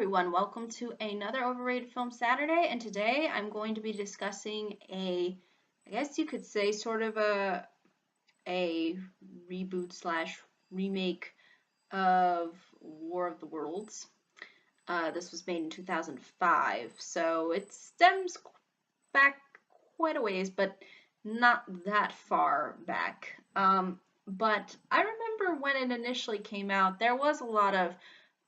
everyone, welcome to another Overrated Film Saturday, and today I'm going to be discussing I guess you could say sort of a reboot slash remake of War of the Worlds. This was made in 2005, so it stems back quite a ways, but not that far back. But I remember when it initially came out, there was a lot of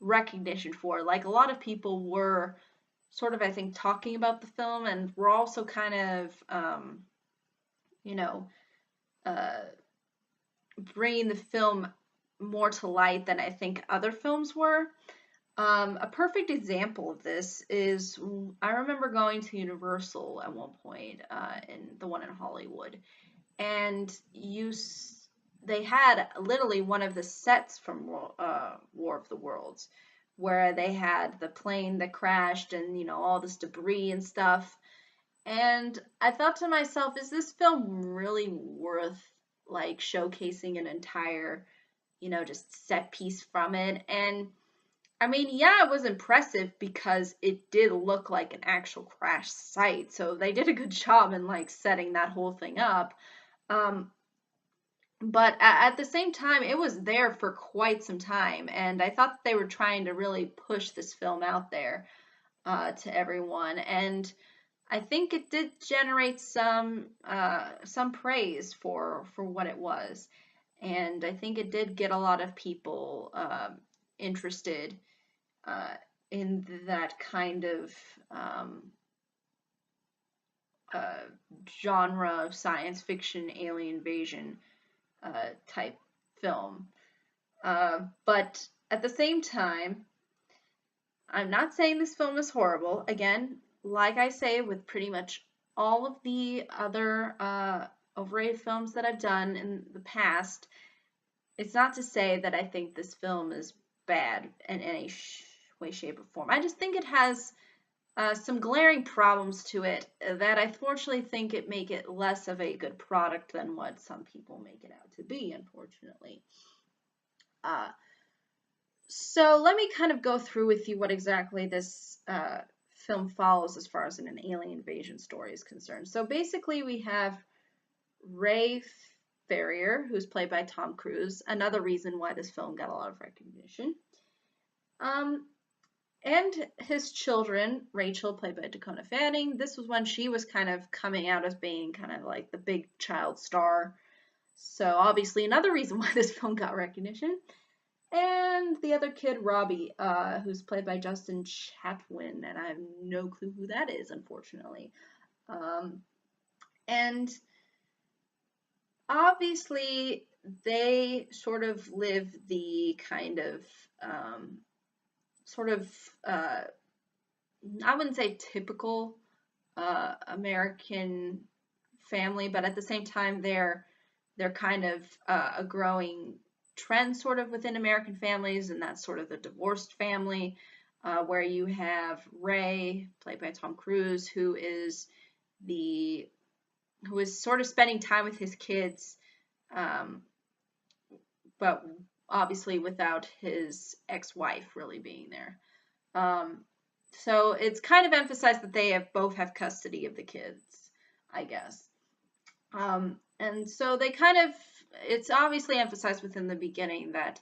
recognition for it. Like, a lot of people were sort of, I think, talking about the film, and were also kind of, you know, uh, bringing the film more to light than I think other films were. A perfect example of this is I remember going to Universal at one point, in the one in Hollywood, and they had literally one of the sets from War of the Worlds, where they had the plane that crashed and all this debris and stuff. And I thought to myself, is this film really worth like showcasing an entire just set piece from it? And I mean, yeah, it was impressive because it did look like an actual crash site. So they did a good job in like setting that whole thing up. Um, but at the same time, it was there for quite some time, and I thought that they were trying to really push this film out there to everyone. And I think it did generate some praise for what it was, and I think it did get a lot of people interested uh, in that kind of um, uh, genre of science fiction alien invasion type film. But at the same time, I'm not saying this film is horrible. Again, like I say with pretty much all of the other overrated films that I've done in the past, it's not to say that I think this film is bad in any way, shape, or form. I just think it has some glaring problems to it that I fortunately think it make it less of a good product than what some people make it out to be, unfortunately. Uh, so let me kind of go through with you what exactly this film follows as far as an alien invasion story is concerned. So basically we have Ray Ferrier, who's played by Tom Cruise, another reason why this film got a lot of recognition. Um, and his children, Rachel, played by Dakota Fanning. This was when she was kind of coming out as being kind of like the big child star. So obviously another reason why this film got recognition. And the other kid, Robbie, who's played by Justin Chatwin, and I have no clue who that is, unfortunately. And obviously they sort of live the kind of sort of I wouldn't say typical American family, but at the same time they're kind of a growing trend sort of within American families, and that's sort of the divorced family, where you have Ray, played by Tom Cruise, who is sort of spending time with his kids, um, but obviously without his ex-wife really being there. So it's kind of emphasized that they both have custody of the kids, I guess. And so it's obviously emphasized within the beginning that,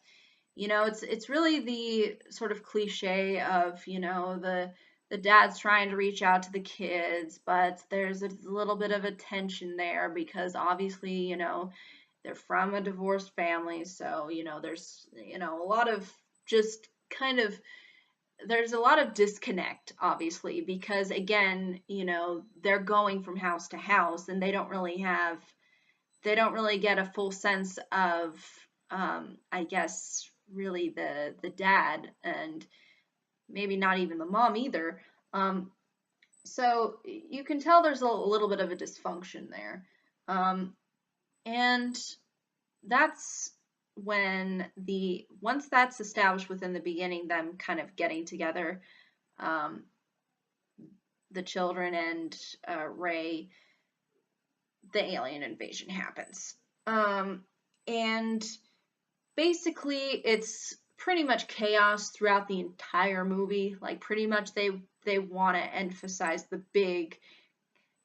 it's really the sort of cliche of, the dad's trying to reach out to the kids, but there's a little bit of a tension there because obviously, they're from a divorced family. So, there's, a lot of just kind of there's a lot of disconnect, obviously, because again, they're going from house to house and they don't really get a full sense of, I guess, really the dad, and maybe not even the mom either. So you can tell there's a little bit of a dysfunction there. And that's once that's established within the beginning, them kind of getting together, um, the children and Ray, the alien invasion happens. And basically, it's pretty much chaos throughout the entire movie. Like pretty much they want to emphasize the big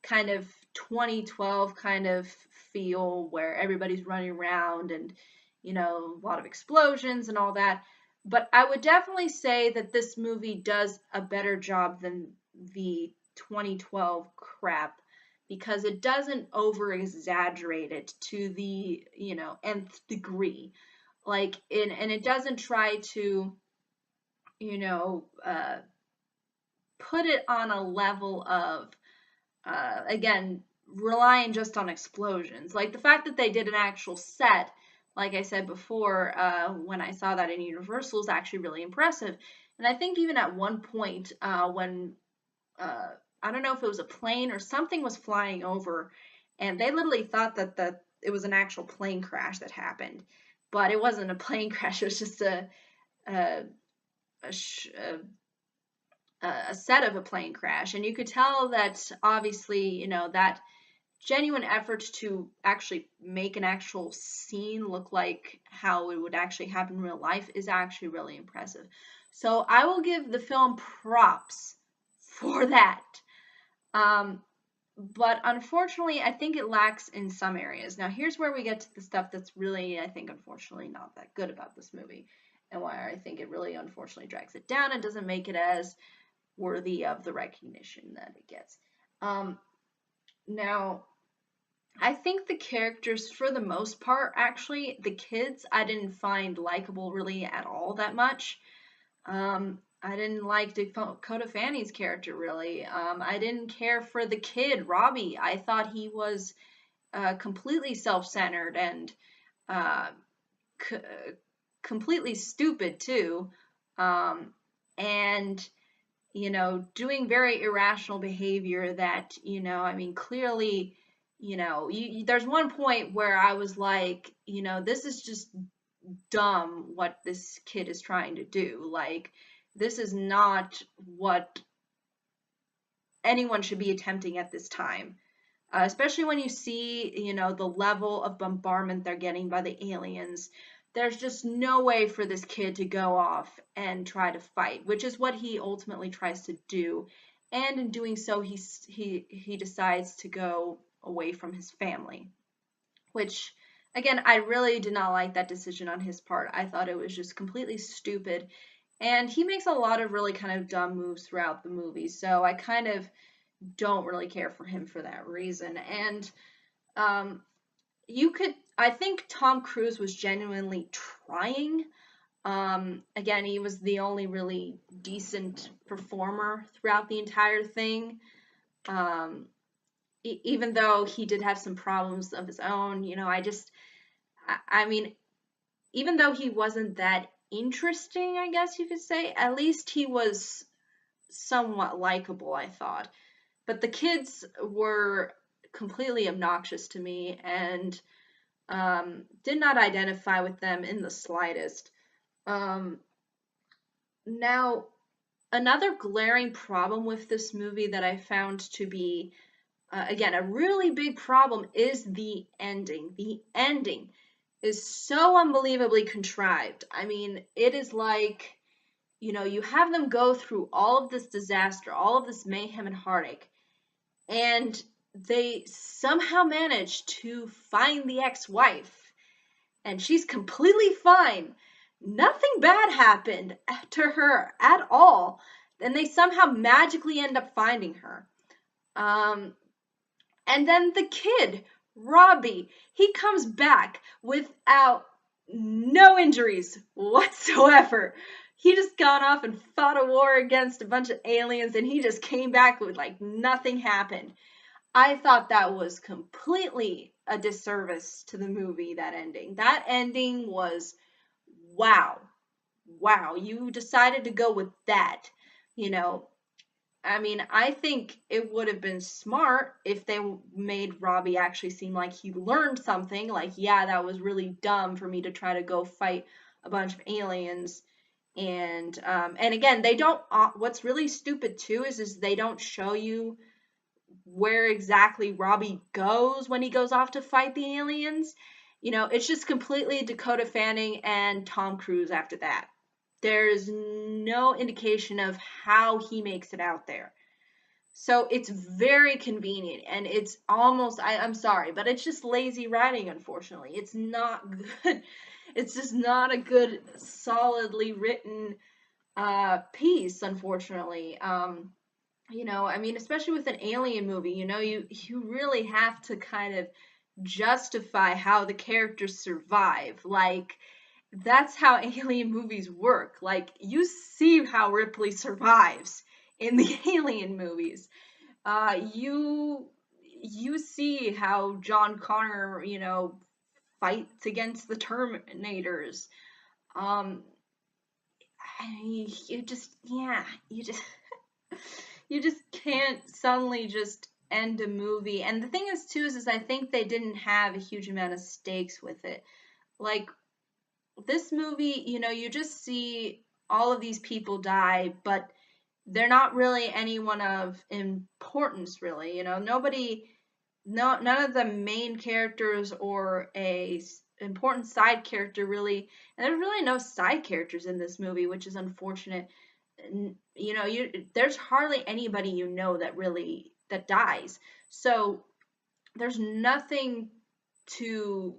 kind of 2012 kind of feel where everybody's running around and a lot of explosions and all that. But I would definitely say that this movie does a better job than the 2012 crap because it doesn't over exaggerate it to the nth degree, like and it doesn't try to you know uh, put it on a level of again relying just on explosions. Like the fact that they did an actual set, like I said before, when I saw that in Universal, is actually really impressive. And I think even at one point when uh, I don't know if it was a plane or something was flying over, and they literally thought that it was an actual plane crash that happened, but it wasn't a plane crash. It was just a, a, a set of a plane crash, and you could tell that obviously that genuine effort to actually make an actual scene look like how it would actually happen in real life is actually really impressive. So I will give the film props for that. Um, but unfortunately, I think it lacks in some areas. Now, here's where we get to the stuff that's really, I think, unfortunately not that good about this movie, and why I think it really unfortunately drags it down and doesn't make it as worthy of the recognition that it gets. Now, I think the characters, for the most part, actually, the kids, I didn't find likable really at all that much. I didn't like Dakota Fanny's character really. I didn't care for the kid, Robbie. I thought he was completely self-centered and uh, c- completely stupid too. And doing very irrational behavior that, I mean, clearly, there's one point where I was like, this is just dumb what this kid is trying to do. Like, this is not what anyone should be attempting at this time. Especially when you see, the level of bombardment they're getting by the aliens. There's just no way for this kid to go off and try to fight, which is what he ultimately tries to do. And in doing so, he decides to go away from his family, which again, I really did not like that decision on his part. I thought it was just completely stupid. And he makes a lot of really kind of dumb moves throughout the movie, so I kind of don't really care for him for that reason. And um, I think Tom Cruise was genuinely trying. Again, he was the only really decent performer throughout the entire thing. Um, Even though he did have some problems of his own, I mean, even though he wasn't that interesting, I guess you could say, at least he was somewhat likable, I thought. But the kids were completely obnoxious to me and did not identify with them in the slightest. Um, Now, another glaring problem with this movie that I found to be, again, a really big problem is the ending. The ending is so unbelievably contrived. I mean, it is like, you have them go through all of this disaster, all of this mayhem and heartache, and they somehow manage to find the ex-wife, and she's completely fine. Nothing bad happened to her at all. And they somehow magically end up finding her. Um, and then the kid, Robbie, he comes back without no injuries whatsoever. He just gone off and fought a war against a bunch of aliens, and he just came back with like nothing happened. I thought that was completely a disservice to the movie, that ending. That ending was wow. Wow, you decided to go with that. You know, I mean, I think it would have been smart if they made Robbie actually seem like he learned something. Like, yeah, that was really dumb for me to try to go fight a bunch of aliens. And again, they don't. What's really stupid too is they don't show you where exactly Robbie goes when he goes off to fight the aliens. It's just completely Dakota Fanning and Tom Cruise after that. there's no indication of how he makes it out there. So it's very convenient, and it's almost, I'm sorry, but it's just lazy writing, unfortunately. It's not good. It's just not a good, solidly written piece, unfortunately. I mean, especially with an alien movie, you really have to kind of justify how the characters survive. Like, that's how alien movies work. Like, you see how Ripley survives in the alien movies. You see how John Connor, fights against the Terminators. Um, you just, yeah, you just can't suddenly just end a movie. And the thing is, too, is I think they didn't have a huge amount of stakes with it. Like, this movie, you just see all of these people die, but they're not really anyone of importance, really. None of the main characters or a important side character really, and there's really no side characters in this movie, which is unfortunate. There's hardly anybody that dies. So there's nothing to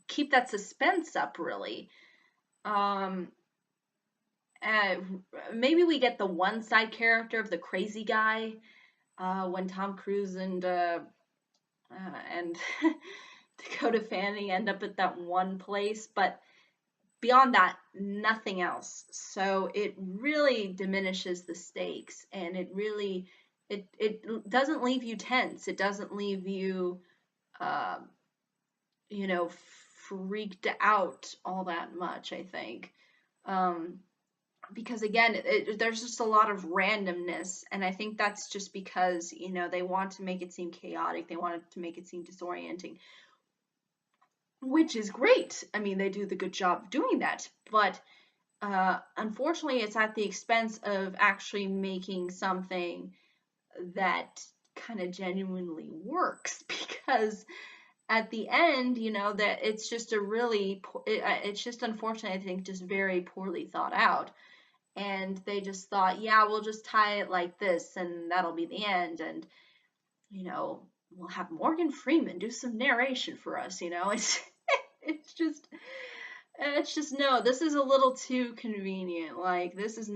keep that suspense up, really. Um, uh, Maybe we get the one side character of the crazy guy when Tom Cruise and Dakota Fanning end up at that one place, but beyond that, nothing else. So it really diminishes the stakes, and it doesn't leave you tense. It doesn't leave you, uh, freaked out all that much, I think. Um, because again, there's just a lot of randomness, and I think that's just because they want to make it seem chaotic. They want to make it seem disorienting, which is great. I mean, they do the good job of doing that, but unfortunately, it's at the expense of actually making something that kind of genuinely works. Because at the end, that it's just it's just unfortunate, I think, just very poorly thought out. And they just thought, yeah, we'll just tie it like this, and that'll be the end. And we'll have Morgan Freeman do some narration for us. It's just no, this is a little too convenient. Like, this is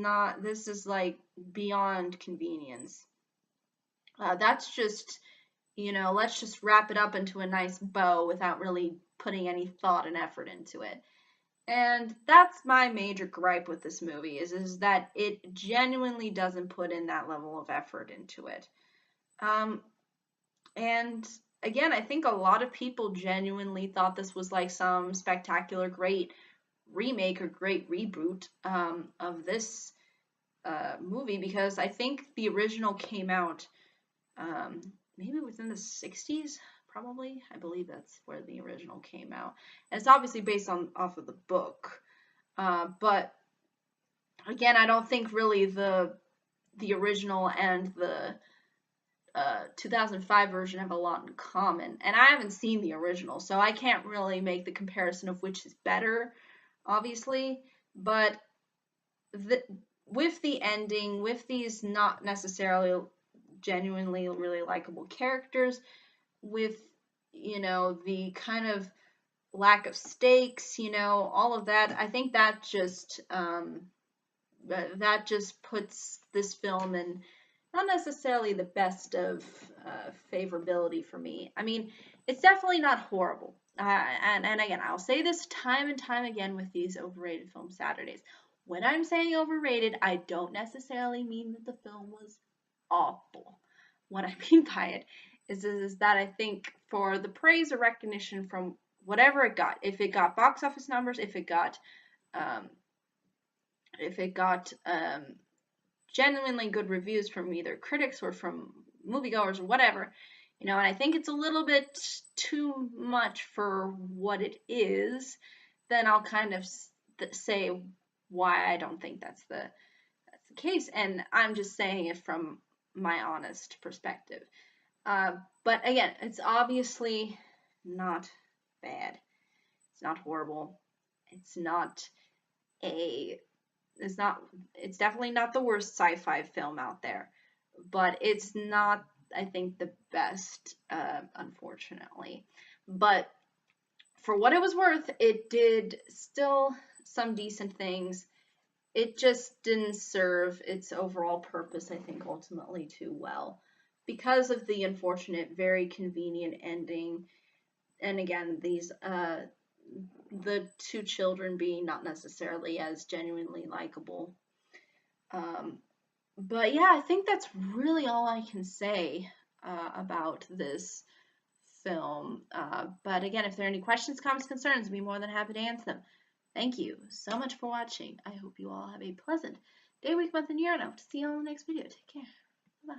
like beyond convenience. That's just, let's just wrap it up into a nice bow without really putting any thought and effort into it. And that's my major gripe with this movie is that it genuinely doesn't put in that level of effort into it. And again, I think a lot of people genuinely thought this was like some spectacular, great remake or great reboot of this movie, because I think the original came out maybe within the 60s, probably. I believe that's where the original came out. And it's obviously based off of the book. But again, I don't think really the original and the 2005 version have a lot in common. And I haven't seen the original, so I can't really make the comparison of which is better, obviously. But with the ending, with these not necessarily genuinely really likable characters, with the kind of lack of stakes, all of that, I think that just puts this film in not necessarily the best of favorability for me. I mean, it's definitely not horrible. And again, I'll say this time and time again with these Overrated Film Saturdays. When I'm saying overrated, I don't necessarily mean that the film was awful. What I mean by it is that I think for the praise or recognition from whatever it got, if it got box office numbers, if it got um, genuinely good reviews from either critics or from moviegoers or whatever, and I think it's a little bit too much for what it is, then I'll kind of say why I don't think that's the case, and I'm just saying it from my honest perspective. But again, it's obviously not bad. It's not horrible. It's not a it's definitely not the worst sci-fi film out there, but it's not, I think, the best, unfortunately. But for what it was worth, it did still some decent things. It just didn't serve its overall purpose, I think, ultimately too well because of the unfortunate, very convenient ending. And again, the two children being not necessarily as genuinely likable. Um, but yeah, I think that's really all I can say about this film. But again, if there are any questions, comments, concerns, I'd be more than happy to answer them. Thank you so much for watching. I hope you all have a pleasant day, week, month, and year, and I hope to see you all in the next video. Take care. Bye.